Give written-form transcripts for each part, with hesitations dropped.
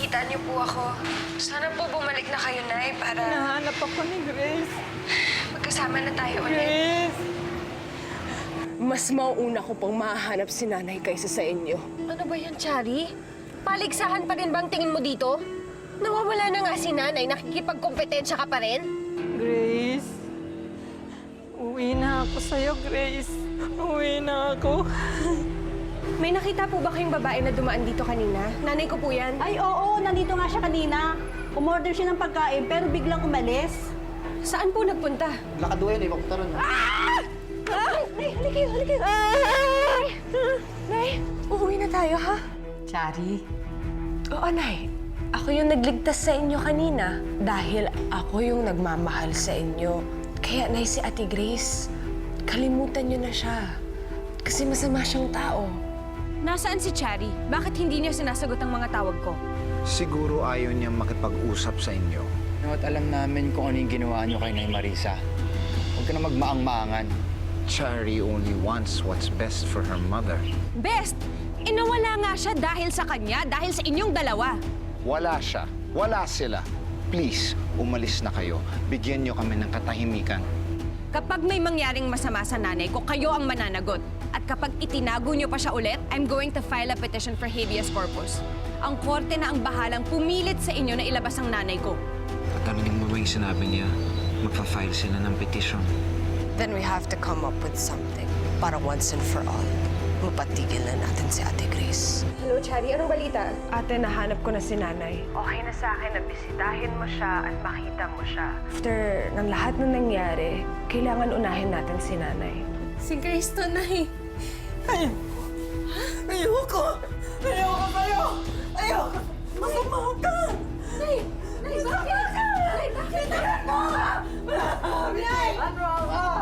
makita niyo po ako. Sana po bumalik na kayo, Nay, para Nahanap ako ni Grace. magkasama na tayo ulit. Grace! Mas mauuna ko pang mahahanap si nanay kaysa sa inyo. Ano ba yan, Chari? Paligsahan pa rin bang tingin mo dito? Nawawala na nga si nanay, nakikipagkompetensya ka pa rin? Grace! Uwi na ako sa'yo, Grace. Uwi na ako. May nakita po ba kayong babae na dumaan dito kanina? Nanay ko po yan. Ay, oo. Nandito nga siya kanina. Umorder siya ng pagkain, pero biglang umalis. Saan po nagpunta? Lakad yun eh, papunta ron. Nay, halika kayo, halika kayo. Nay, uuwi na tayo, ha? Chari, Oo, Nay. Ako yung nagligtas sa inyo kanina dahil ako yung nagmamahal sa inyo. Kaya, Nay, si Ate Grace, kalimutan niyo na siya. Kasi masama siyang tao. Nasaan si Chari? Bakit hindi niya sinasagot ang mga tawag ko? Siguro ayaw niyang makipag-usap sa inyo. At alam namin kung ano yung ginawa niyo kay Nay Marisa. Huwag ka na magmaang-maangan. Chari only wants what's best for her mother. Best! Inawala nga siya dahil sa kanya, dahil sa inyong dalawa. Wala siya. Wala sila. Please, umalis na kayo. Bigyan niyo kami ng katahimikan. Kapag may mangyaring masama sa nanay ko, kayo ang mananagot. At kapag itinago niyo pa siya ulit, I'm going to file a petition for habeas corpus. Ang korte na ang bahalang pumilit sa inyo na ilabas ang nanay ko. Tanungin mo ba yung sinabi niya? Magpa-file sila ng petition. Then we have to come up with something para once and for all, mapatigil na natin si Ate Grace. Hello, Chari. Anong balita? Ate, nahanap ko na si nanay. Okay na sa akin na bisitahin mo siya at makita mo siya. After ng lahat na nangyari, kailangan unahin natin si nanay. Si Grace to, Nay. ayoko! Ayoko sa'yo! Ayoko! Masama ka! Nay, bakit? Nay, bakit?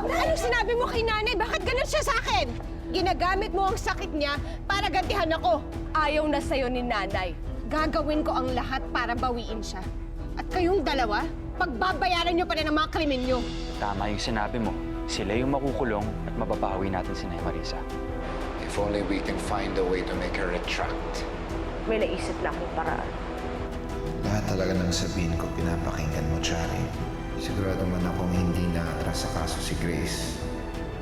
Anong sinabi mo kay nanay? Bakit ganun siya sa akin? Ginagamit mo ang sakit niya para gantihan ako. Ayaw na sa'yo ni nanay. Gagawin ko ang lahat para bawiin siya. At kayong dalawa, pagbabayaran niyo pa rin ang mga krimen niyo. Tama yung sinabi mo. Sila yung makukulong at mababawi natin si Nay Marisa. If only we can find a way to make her retract. May naisip na akong paraan. Lahat talaga ng sabihin ko, pinapakinggan mo, Chari. Sigurado man akong hindi na-atras sa kaso si Grace.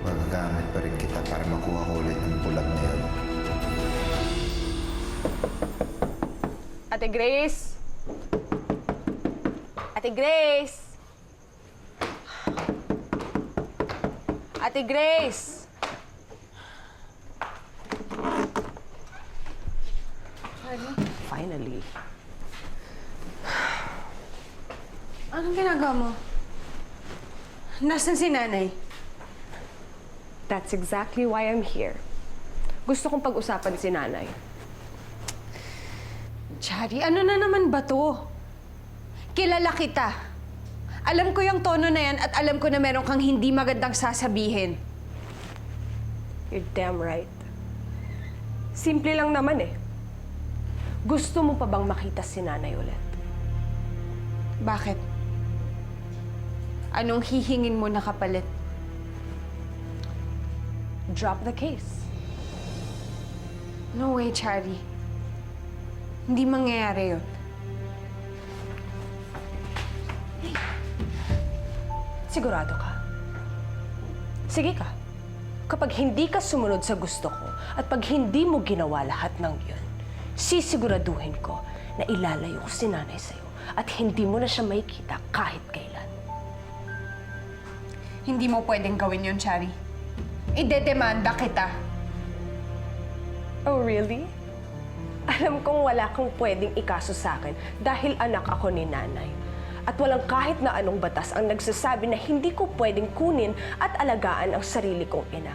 Magagamit pa rin kita para makuha ko ulit ng bulag na yun. Ate Grace! Ate Grace! Ate Grace! Finally. Anong ginagawa mo? Nasaan si nanay? That's exactly why I'm here. Gusto kong pag-usapan si nanay. Chari, ano na naman ba to? Kilala kita. Alam ko yung tono na yan at alam ko na meron kang hindi magandang sasabihin. You're damn right. Simple lang naman eh. Gusto mo pa bang makita si nanay ulit? Bakit? Anong hihingin mo na kapalit? Drop the case. No way, Chari. Hindi mangyayari yun. Sigurado ka? Sige ka. Kapag hindi ka sumunod sa gusto ko at pag hindi mo ginawa lahat ng yun, sisiguraduhin ko na ilalayo ko si nanay sa'yo at hindi mo na siya makikita kahit kailan. Hindi mo pwedeng gawin yun, Chari. Idedemanda kita. Oh, really? Alam kong wala kang pwedeng ikaso sa akin dahil anak ako ni nanay. At walang kahit na anong batas ang nagsasabi na hindi ko pwedeng kunin at alagaan ang sarili kong ina.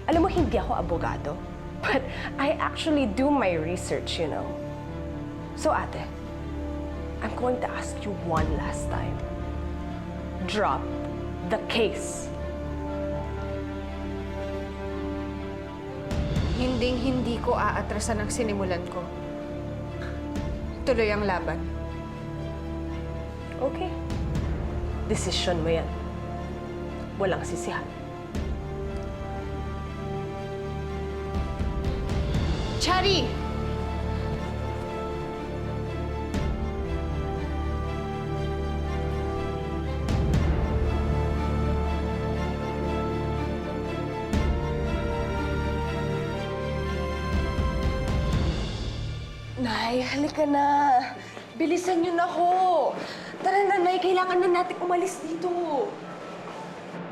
Alam mo, hindi ako abogado. But I actually do my research, you know. So, ate, I'm going to ask you one last time. Drop the case. Hinding-hindi ko aatrasan ang sinimulan ko. Tuloy ang laban. Okay. Desisyon mo yan. Walang sisihan. Chari! Nay, halika na. Bilisan niyo na ho. Tara na, Nay. Kailangan na natin umalis dito.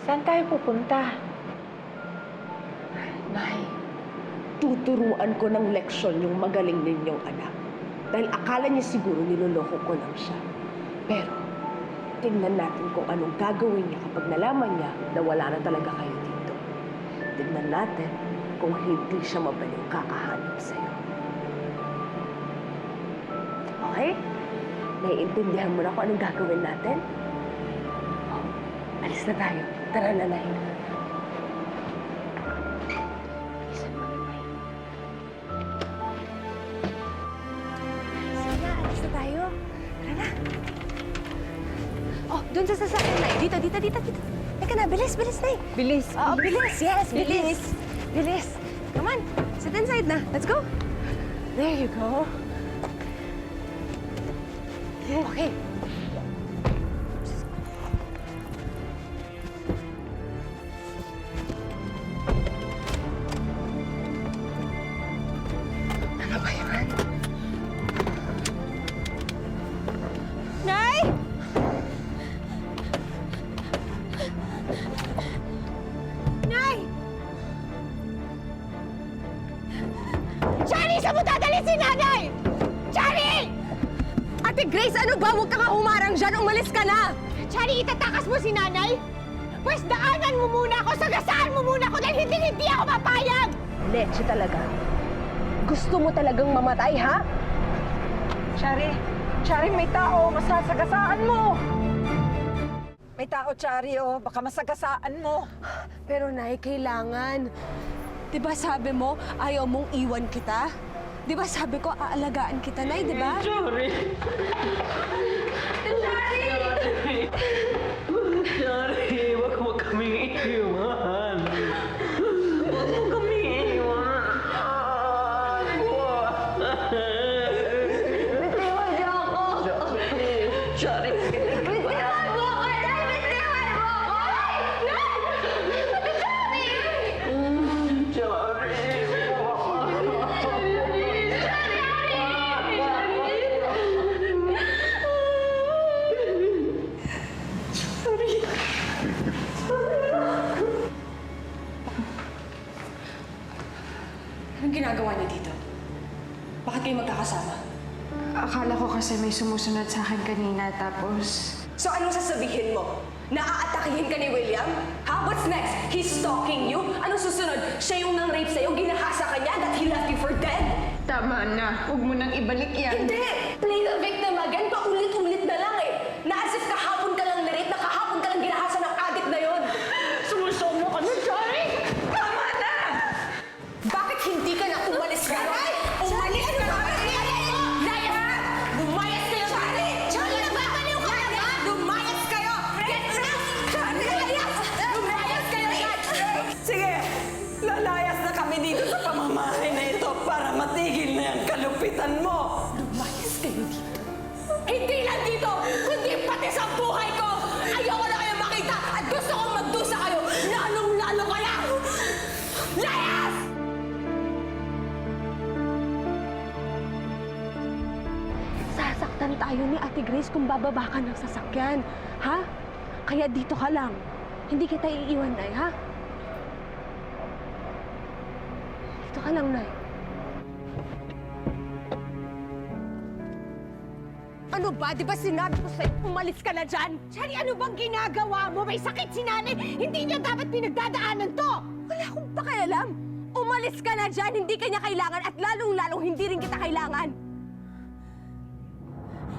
Saan tayo pupunta? Nay, tuturuan ko ng leksyon yung magaling ninyong anak. Dahil akala niya siguro niloloko ko lang siya. Pero, tingnan natin kung anong gagawin niya kapag nalaman niya na wala na talaga kayo dito. Tingnan natin kung hindi siya mabalik kakahanap sa'yo. Okay? Naiintindihan mo na kung anong gagawin natin? Oh, alis na tayo. Tara na, Nay. Bilisan mo na, Nay. Sige na, alis na tayo. Tara na. Oh, dun sa sasakyan, Nay. Dito. Teka na, bilis, Nay. Bilis. Oo, bilis. Yes, bilis. Bilis. Come on, sit inside na. Let's go. There you go. Okay. Ano ba yan? Nay! Nay! Johnny, saan mo dadali si nanay? Johnny! Ate Grace, ano ba? Huwag ka nga humarang dyan. Umalis ka na! Johnny, itatakas mo si nanay? Pwes daanan mo muna ako, sagasaan mo muna ako dahil hindi ako mapayag! Leche talaga. Gusto mo talagang mamatay, ha? Chari, may tao. Masasagasaan mo. May tao, Chari, oh. Baka masagasaan mo. Pero, Nay, kailangan. Di ba sabi mo, ayaw mong iwan kita? Di ba sabi ko, aalagaan kita, Nay, di ba? Chari, wag mo kaming iiwan. Wag mo kaming iiwan. Bitiwan niyo ako. Chari. Bitiwan mo ako! Nay, bitiwan mo ako! Nay! Ate Johnny! Anong ginagawa niyo dito? Bakit kayo magkakasama? Akala ko kasi may sumusunod sa akin kanina, tapos... So anong sasabihin mo? Naaatakihin ka ni William? Ha? What's next? He's stalking you? Anong susunod? Siya yung nang-rape sa'yo, ginahasa ka niya, that he left you for dead? Tama na. Huwag mo nang ibalik yan. Hindi! Play the victim again, paulit-ulit na lang eh. Na as if kahapon ka lang na-rape, na kahapon ka lang ginahasa ng addict na yun. Sumusomo ka na, Johnny! Tama na! Bakit hindi ka na umalis ka? Umalis ka na! Naya! Lumayas kayo! Johnny! Johnny, nagbabaliw ka na ba? Lumayas kayo! Johnny! Lumayas kayo! Sige, lalayas na kami dito sa pamamahay na ito para matigil na yung kalupitan mo. Lumayas kayo dito. Hindi lang dito, kundi pati sa buhay ko! Ayoko na kayo makita at gusto kong magdusa kayo! Lalong-lalo kaya! Layas! Sasaktan tayo ni Ate Grace kung bababa ka ng sasakyan. Ha? Kaya dito ka lang. Hindi kita iiwan, Nay, ha? Dito ka lang, Nay. Ano ba? Di ba sinabi ko sa'yo, umalis ka na dyan? Johnny, ano bang ginagawa mo? May sakit si nanay! Hindi niya dapat pinagdadaanan to! Wala akong pakialam. Umalis ka na dyan, hindi ka niya kailangan at lalong-lalong hindi rin kita kailangan.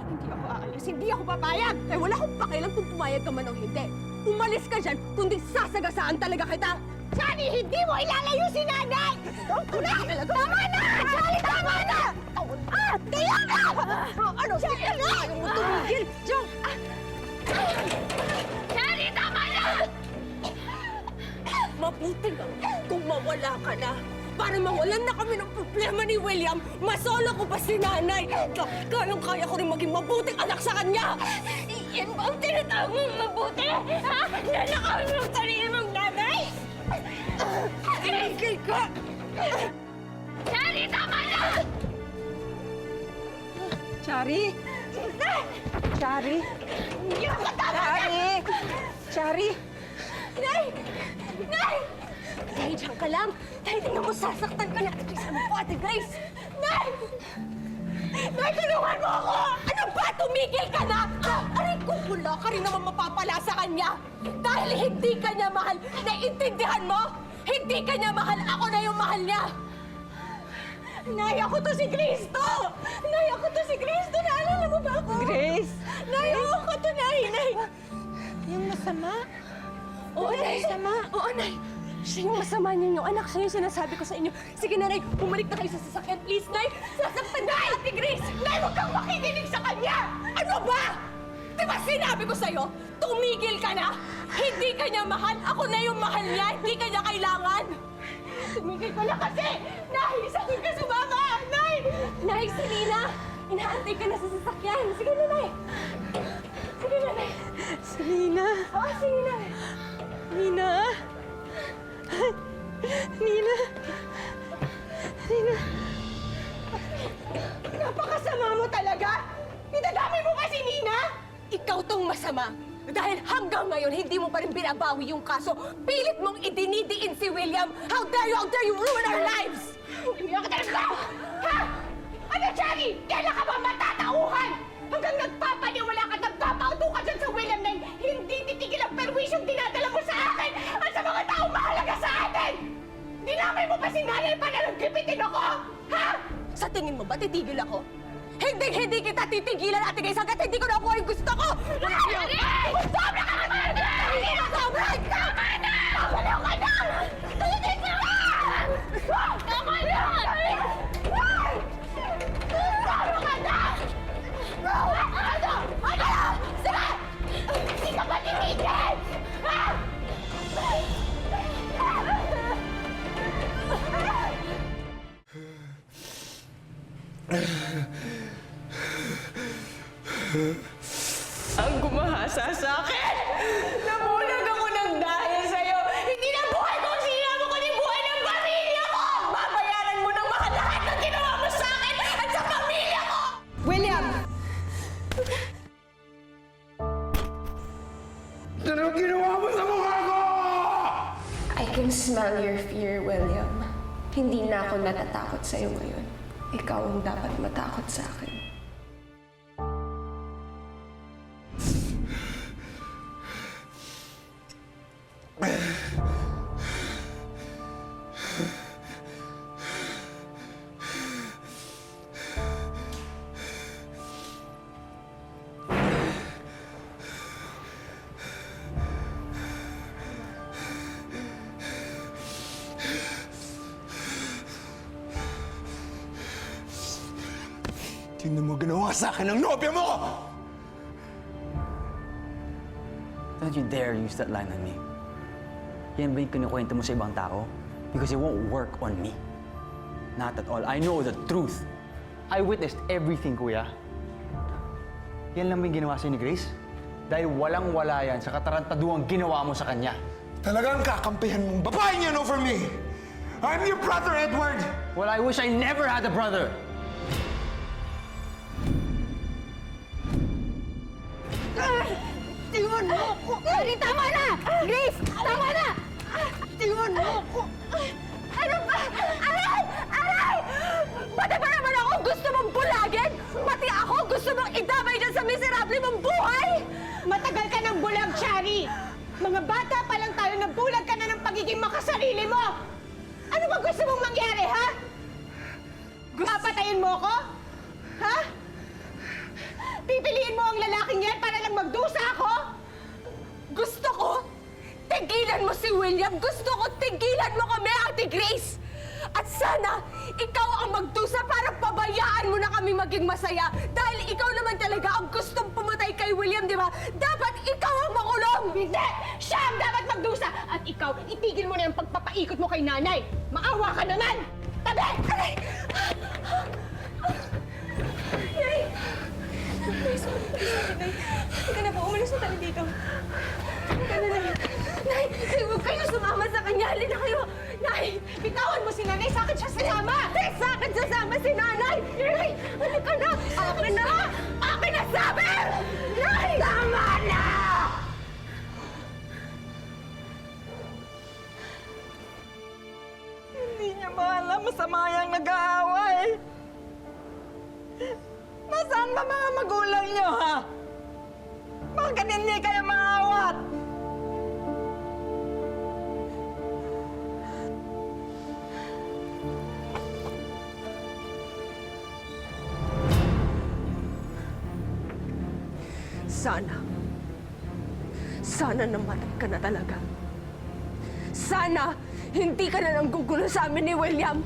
Hindi ako aalis, hindi ako papayag! Eh, wala akong pakialam kung pumayag ka man o hindi. Umalis ka dyan, kundi sasagasaan talaga kita. Johnny, hindi mo ilalayo si nanay! Tama na! Johnny, tama na! Kaya na! Ano? Johnny, ano? Ayaw mo tumigil. Johnny, tama na! Mabuti lang kung mawala ka na. Para mawalan na kami ng problema ni William, masolo ko pa si nanay. Kayang-kaya ko rin maging mabuting anak sa kanya. Yan ba ang tinatawag mong mabuti? Ha? Nanakawin mo ang sarili mong nanay? Tumigil ka! Johnny, tama na! Shari! Shari! Shari! Shari! Nay! Nay! Nay, diyan ka lang. Nay, tingnan mo, sasaktan ka na. Ate Grace, ano po, Ate Grace? Nay! Nay, tulungan mo ako! Ano ba? Tumigil ka na! Aray ko, wala ka rin naman mapapala sa kanya. Dahil hindi ka niya mahal. Naiintindihan mo? Hindi ka niya mahal. Ako na yung mahal niya. Nay, ako to si Cristo! Nay, ako to si Cristo! Naalala mo ba ako? Grace! Nay, ako to, Nay! Nay! Yung masama? Oo, Nay! Oo, Nay! Siya yung masama niyo, yung anak. Siya yung sinasabi ko sa inyo. Sige na, Nay, bumalik na kayo sa sasakyan, please, Nay! Sasaktan na, Ate Grace! Nay, huwag kang makikinig sa kanya! Ano ba? Di ba sinabi ko sa'yo, tumigil ka na! Hindi ka niya mahal! Ako na yung mahal niya! Hindi ka niya kailangan! Tumigil ka na kasi! Nay, sabi ka sumama! Nay! Nay, si Nina! Inaantay ka na sa sasakyan! Sige na, Nay! Sige na, Nay! Si Nina! Oo, si Nina! Nina! Nina! Nina! Napakasama mo talaga! Itadami mo pa si Nina! Ikaw tong masama! Dahil hanggang ngayon, hindi mo pa rin binabawi yung kaso. Pilit mong idinidiin si William! How dare you ruin our lives! Umiyak ka talaga! Ha? Ano, Charlie? Kailan ka ba matatauhan? Hanggang nagpapaniwala ka, nagpapauto ka dyan sa William na hindi titigil ang perwisyong dinadala mo sa akin at sa mga taong mahalaga sa atin! Dinamay mo pa si nanay pa na nagkipitin ako! Ha? Sa tingin mo ba titigil ako? Hindi kita titigilan, Ate Grace, hanggat hindi ko nakuha yung gusto ko! Sobra ka naman! Sobra! Tama na! Pabaliw ka na! Tigil ka na! Tama na! Sobra ka na! Ano? Sige! Hindi ka ba titigil? Ha? Ang gumahasa sa akin! Nabulag ako ng dahil sa'yo! Hindi na buhay ko ang sinama ko ni buhay ng pamilya ko! Babayaran mo ng mga lahat ng ginawa mo sa akin at sa pamilya ko! William! Ano ginawa mo sa mukha ko? I can smell your fear, William. Hindi na ako natatakot sa'yo ngayon. Ikaw ang dapat matakot sa akin. Tingnan mo ginawa sa akin ng nobya mo! Don't you dare use that line on me. Yan ba yung kinukwento mo sa ibang tao? Because it won't work on me. Not at all. I know the truth. I witnessed everything, kuya. Yan lang ba yung ginawa sa'yo ni Grace? Dahil walang-wala yan sa katarantaduang ginawa mo sa kanya. Talagang kakampihan mong babae niyan over me! I'm your brother, Edward! Well, I wish I never had a brother. Tingnan mo ako! Larry, tama na! Grace, tama na! Tingnan mo ako! Ano ba? Aray! Aray! Pati ba naman ako gusto mong bulagin? Pati ako gusto mong idamay dyan sa miserable mong buhay? Matagal ka ng bulag, Shari! Mga bata pa lang tayo, nabulag ka na ng pagiging makasarili mo! Ano ba gusto mong mangyari, ha? Papatayin mo ako? Ha? Pipiliin mo ang lalaking yan para lang magdusa ako? Gusto ko, tigilan mo si William. Gusto ko, tigilan mo kami, Ate Grace. At sana, ikaw ang magdusa para pabayaan mo na kami maging masaya. Dahil ikaw naman talaga ang gustong pumatay kay William, di ba? Dapat ikaw ang makulong! Hindi! Siya ang dapat magdusa! At ikaw, itigil mo na yung pagpapaikot mo kay nanay. Maawa ka naman! Tabi! Aray! Nay! Nay, sorry, Nay. Huwag ka na po. Umalis na tayo dito. Huwag ka na, Nay. Nay, huwag kayo sumama sa kanya. Halina kayo. Nay! Bitawan mo si nanay! Sa akin siya sasama! Sa akin sasama si nanay! Nay! Halika na! Akin na! Akin na sabi! Nay! Tama na! Hindi niya ba alam masama yung nag-aaway? Nasaan ba mga magulang niyo, ha? Bakit hindi kayo maawat? Sana namatay ka na talaga. Sana hindi ka na nang gugulo sa amin ni William.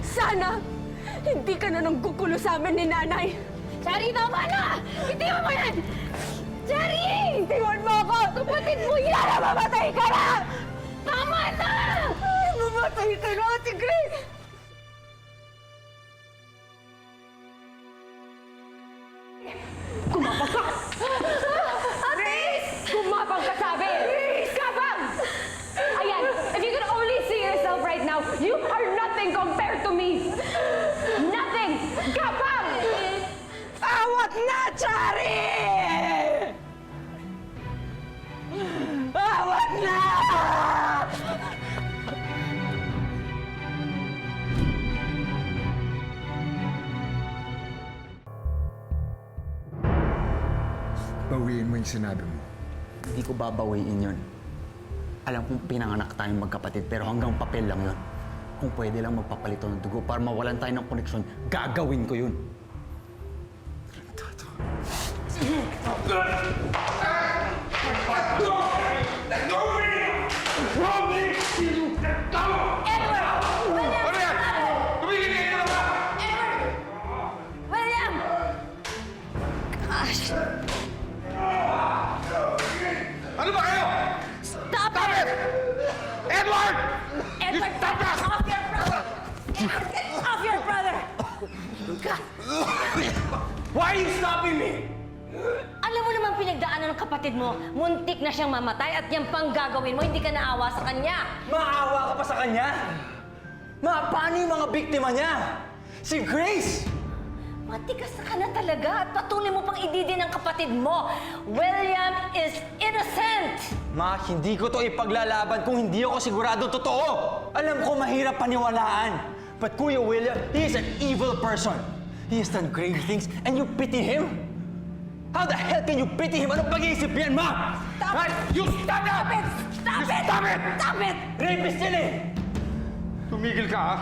Sana hindi ka na nang gugulo sa amin ni Nanay. Cherry, tama na! Itiwan mo yan! Cherry! Itiwan mo ako! Kapatid mo yan! Mamatay ka na! Tama na! Ay, mamatay ka na, Ate Grace! Gumapang ka, sabi! Gabang! Ayan, if you could only see yourself right now, you are nothing compared to me! Nothing! Gabang! Awat na, Chari! Awat na! Bawiin mo yung sinabi mo. Hindi ko babawiin yun. Alam kong pinanganak tayong magkapatid, pero hanggang papel lang yun. Kung pwede lang magpapalito ng dugo para mawalan tayo ng koneksyon, gagawin ko yun. William! Ano ba kayo? Stop it! Edward! Edward, stop that! Off your brother! Edward, get off your brother! Why are you stopping me? Alam mo naman pinagdaanan ng kapatid mo, muntik na siyang mamatay at yan pang gagawin mo, hindi ka naawa sa kanya. Maawa ka pa sa kanya? Paano yung mga biktima niya? Si Grace! Matigas ka na talaga at patuloy mo pang ididi ng kapatid mo. William is innocent! Ma, hindi ko to ipaglalaban kung hindi ako sigurado totoo. Alam ko mahirap paniwalaan. But Kuya William, he is an evil person. He has done grave things and you pity him? How the hell can you pity him? Anong pag-iisip yan, Ma? Stop it! You stop it! Stop it! Stop it! Stop it! Rapist yan eh! Tumigil ka, ha?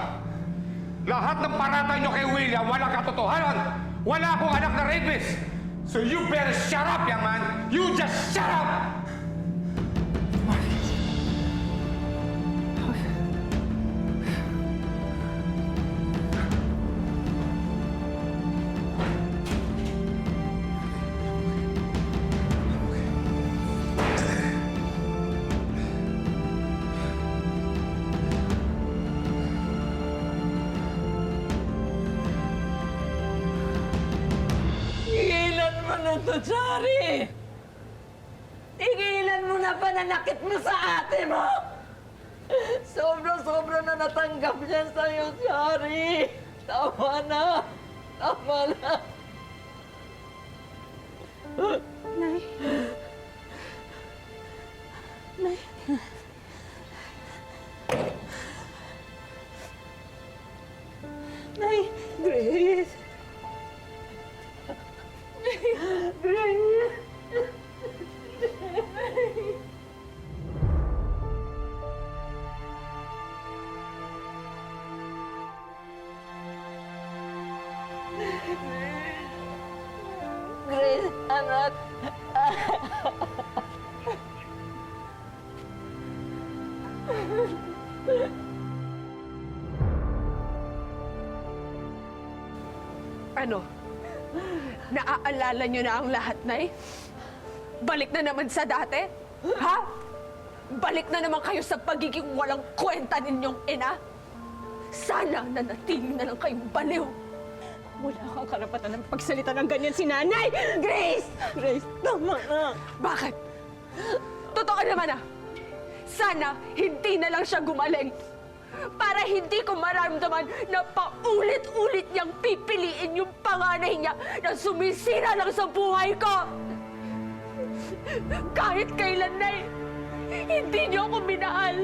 Lahat ng paratay nyo kay William, walang katotohanan. Wala akong anak na rapist. So you better shut up, young man. You just shut up! Tigilan mo na to, Chari! Tigilan mo na pananakit mo sa ate mo! Sobra-sobra na natanggap niya sa'yo, Chari! Tama na! Tama na! Nay! Grace! Grace, anak. Ano? Naaalala niyo na ang lahat, Nay? Balik na naman sa dati? Ha? Balik na naman kayo sa pagiging walang kwenta ninyong ina? Sana nanatili na lang kayong baliw. Wala kang karapatan ng pagsalita ng ganyan si nanay! Grace! Grace, tama na. Bakit? Totoo naman Sana hindi na lang siya gumaling. Para hindi ko maramdaman na paulit-ulit niyang pipiliin yung panganay niya na sumisira lang sa buhay ko. Kahit kailan, Nay, hindi niyo ako minahal.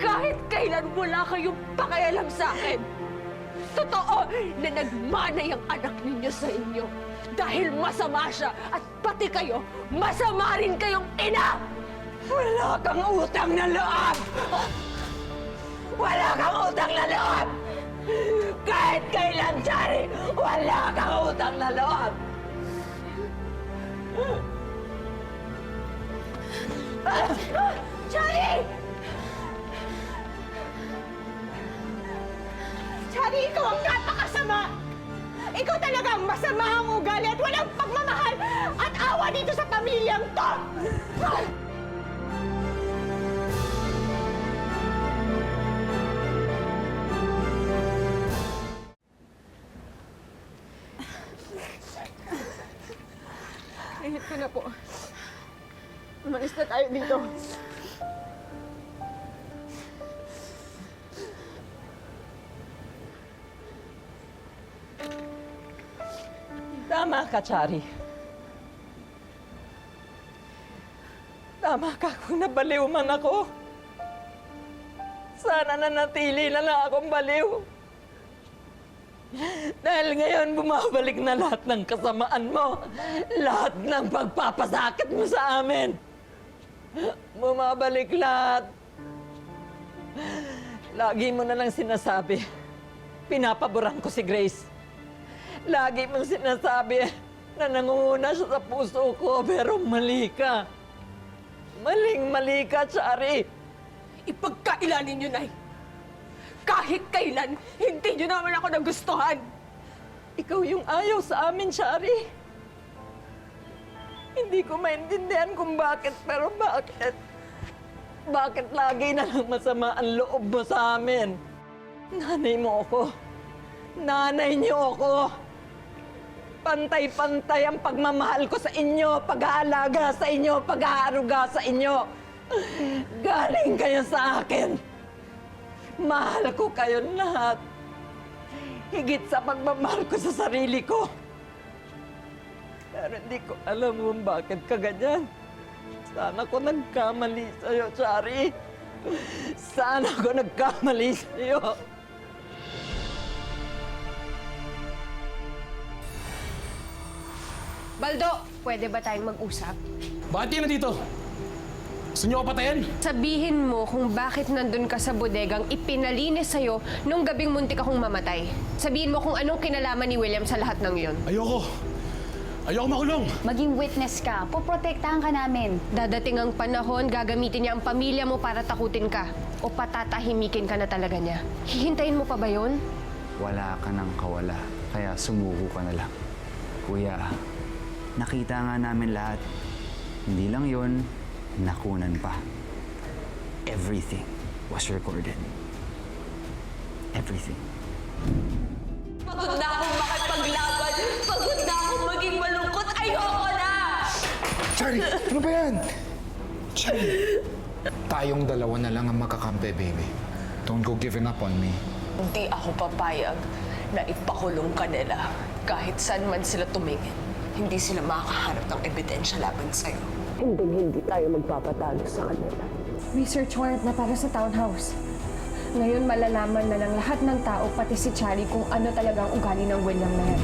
Kahit kailan wala kayong pakialam sa akin. Totoo na nagmanay ang anak ninyo sa inyo dahil masama siya at pati kayo, masama rin kayong ina! Wala kang utang na loob! Wala kang utang na loob! Kahit kailan, Chari, wala kang utang na loob! Chari! Chari, ikaw ang napakasama! Ikaw talaga ang masama ang ugali at walang pagmamahal at awa dito sa pamilyang to! Ingat ka na po. Umalis na tayo dito. Tama ka, Chari. Tama ka kung nabaliw man ako. Sana nanatili na lang akong baliw. Dahil ngayon bumabalik na lahat ng kasamaan mo. Lahat ng pagpapasakit mo sa amin. Bumabalik lahat. Lagi mo na lang sinasabi, pinapaboran ko si Grace. Lagi mong sinasabi na nangunguna siya sa puso ko, pero mali ka. Maling-mali ka, Chari. Ipagkailan ninyo, Nay. Kahit kailan, hindi nyo naman ako nagustuhan. Ikaw yung ayaw sa amin, Chari. Hindi ko maintindihan kung bakit, pero bakit? Bakit lagi na lang masama ang loob mo sa amin? Nanay mo ako. Nanay niyo ako. Pantay-pantay ang pagmamahal ko sa inyo, pag-aalaga sa inyo, pag-aaruga sa inyo. Galing kayo sa akin. Mahal ko kayo lahat. Higit sa pagmamahal ko sa sarili ko. Pero hindi ko alam kung bakit ka ganyan. Sana ko nagkamali sa'yo, Chari. Sana ko nagkamali sa'yo. Baldo, pwede ba tayong mag-usap? Bakit yan nandito? Gusto niyo ako patayin? Sabihin mo kung bakit nandun ka sa bodegang ipinalinis sa'yo nung gabing muntik akong mamatay. Sabihin mo kung anong kinalaman ni William sa lahat ng yun. Ayoko. Ayoko makulong. Maging witness ka. Poprotektahan ka namin. Dadating ang panahon, gagamitin niya ang pamilya mo para takutin ka. O patatahimikin ka na talaga niya. Hihintayin mo pa ba yun? Wala ka nang kawala, kaya sumuko ka na lang. Kuya, nakita nga namin lahat. Hindi lang yon, nakunan pa. Everything was recorded. Everything. Pagod na akong makipaglaban. Pagod na akong maging malungkot. Ayoko na! Chari, ano ba yan? Chari. Tayong dalawa na lang ang magkakampi, baby. Don't go giving up on me. Hindi ako papayag na ipakulong ka nila. Kahit saan man sila tumingin, hindi sila makakahanap ng ebidensya laban sa'yo. Hindi tayo magpapatalo sa kanila. May search warrant na para sa townhouse. Ngayon malalaman na ng lahat ng tao, pati si Chari, kung ano talaga ang ugali ng William na yan.